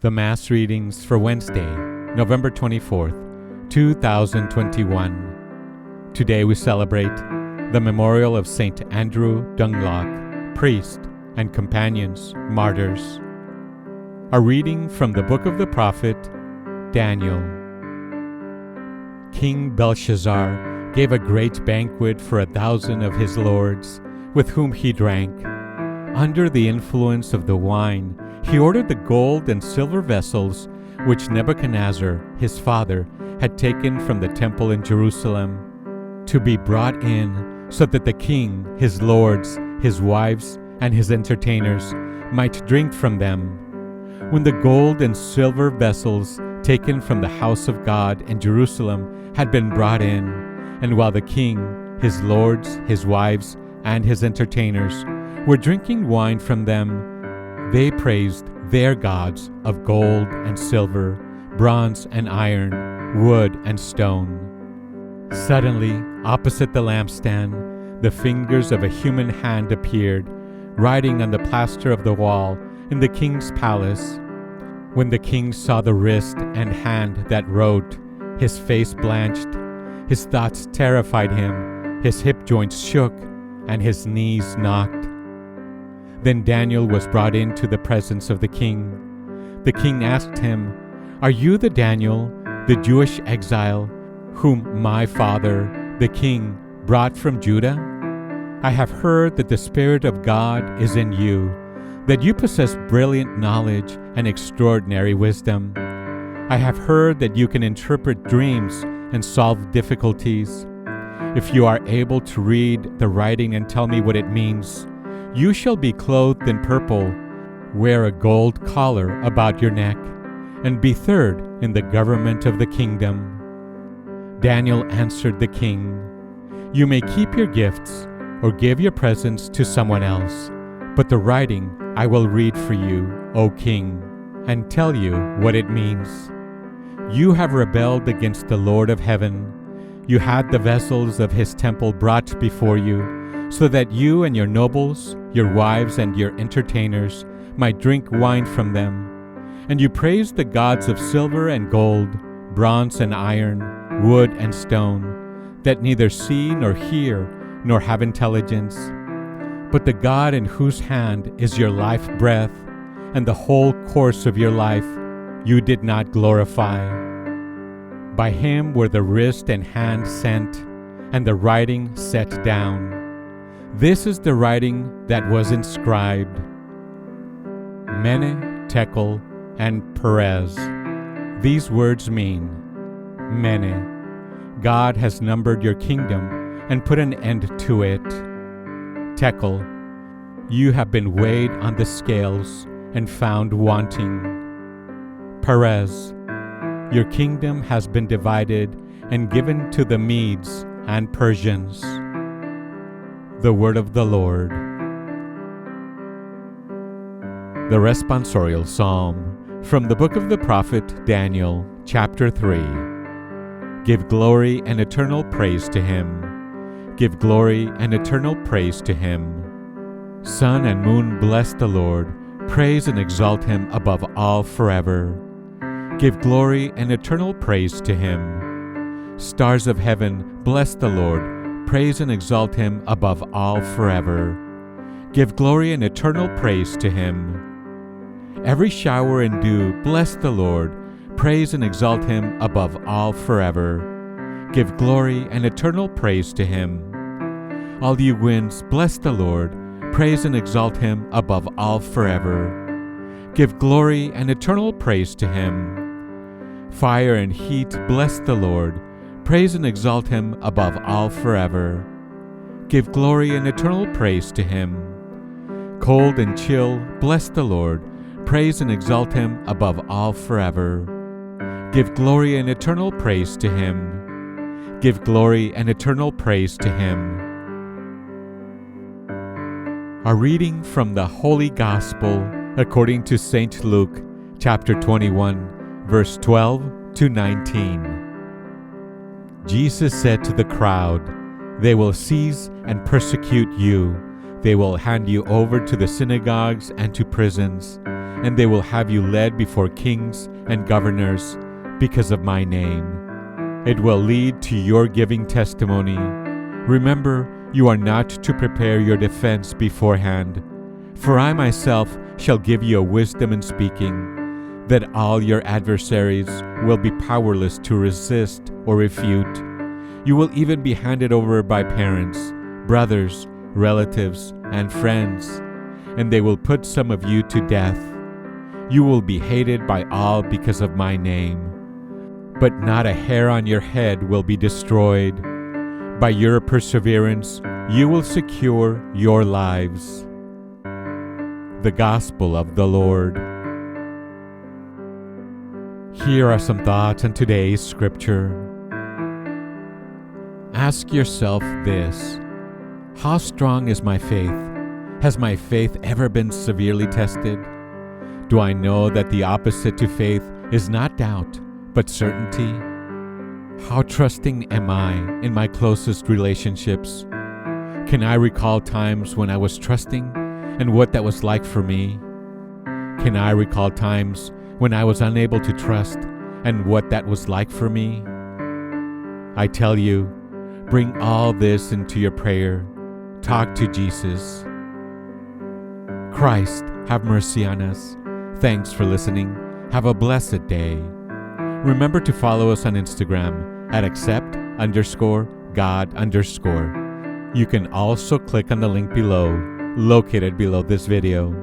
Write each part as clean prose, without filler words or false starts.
The Mass readings for Wednesday, November 24th, 2021. Today we celebrate the memorial of Saint Andrew Dung Lac, priest and companions, martyrs. A reading from the book of the prophet Daniel. King Belshazzar gave a great banquet for 1,000 of his lords, with whom he drank. Under the influence of the wine, he ordered the gold and silver vessels which Nebuchadnezzar, his father, had taken from the temple in Jerusalem to be brought in, so that the king, his lords, his wives, and his entertainers might drink from them. When the gold and silver vessels taken from the house of God in Jerusalem had been brought in, and while the king, his lords, his wives, and his entertainers were drinking wine from them, they praised their gods of gold and silver, bronze and iron, wood and stone. Suddenly, opposite the lampstand, the fingers of a human hand appeared, writing on the plaster of the wall in the king's palace. When the king saw the wrist and hand that wrote, his face blanched, his thoughts terrified him, his hip joints shook, and his knees knocked. Then Daniel was brought into the presence of the king. The king asked him, "Are you the Daniel, the Jewish exile, whom my father, the king, brought from Judah? I have heard that the Spirit of God is in you, that you possess brilliant knowledge and extraordinary wisdom. I have heard that you can interpret dreams and solve difficulties. If you are able to read the writing and tell me what it means, you shall be clothed in purple, wear a gold collar about your neck, and be third in the government of the kingdom." Daniel answered the king, "You may keep your gifts or give your presents to someone else, but the writing I will read for you, O king, and tell you what it means. You have rebelled against the Lord of heaven. You had the vessels of his temple brought before you, so that you and your nobles, your wives, and your entertainers might drink wine from them. And you praised the gods of silver and gold, bronze and iron, wood and stone, that neither see nor hear nor have intelligence. But the God in whose hand is your life breath, and the whole course of your life, you did not glorify. By him were the wrist and hand sent, and the writing set down. This is the writing that was inscribed: Mene, Tekel, and Perez. These words mean, Mene, God has numbered your kingdom and put an end to it. Tekel, you have been weighed on the scales and found wanting. Perez, your kingdom has been divided and given to the Medes and Persians. The word of the Lord. The responsorial psalm from the book of the prophet Daniel, chapter 3. Give glory and eternal praise to him. Give glory and eternal praise to him. Sun and moon bless the Lord. Praise and exalt him above all forever. Give glory and eternal praise to him. Stars of heaven bless the Lord. Praise and exalt him above all forever. Give glory and eternal praise to him. Every shower and dew bless the Lord. Praise and exalt him above all forever. Give glory and eternal praise to him. All you winds bless the Lord. Praise and exalt him above all forever. Give glory and eternal praise to him. Fire and heat bless the Lord. Praise and exalt him above all forever. Give glory and eternal praise to him. Cold and chill bless the Lord. Praise and exalt him above all forever. Give glory and eternal praise to him. Give glory and eternal praise to him. A reading from the Holy Gospel according to St. Luke, chapter 21, verse 12 to 19. Jesus said to the crowd, "They will seize and persecute you. They will hand you over to the synagogues and to prisons, and they will have you led before kings and governors because of my name. It will lead to your giving testimony. Remember, you are not to prepare your defense beforehand, for I myself shall give you a wisdom in speaking, that all your adversaries will be powerless to resist or refute. You will even be handed over by parents, brothers, relatives, and friends, and they will put some of you to death. You will be hated by all because of my name, but not a hair on your head will be destroyed. By your perseverance, you will secure your lives. The Gospel of the Lord. Here are some thoughts on today's scripture. Ask yourself this: how strong is my faith? Has my faith ever been severely tested? Do I know that the opposite to faith is not doubt, but certainty? How trusting am I in my closest relationships? Can I recall times when I was trusting and what that was like for me? Can I recall times when I was unable to trust and what that was like for me? I tell you, bring all this into your prayer. Talk to Jesus. Christ, have mercy on us. Thanks for listening. Have a blessed day. Remember to follow us on Instagram at accept_God_. You can also click on the link below, located below this video.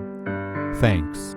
Thanks.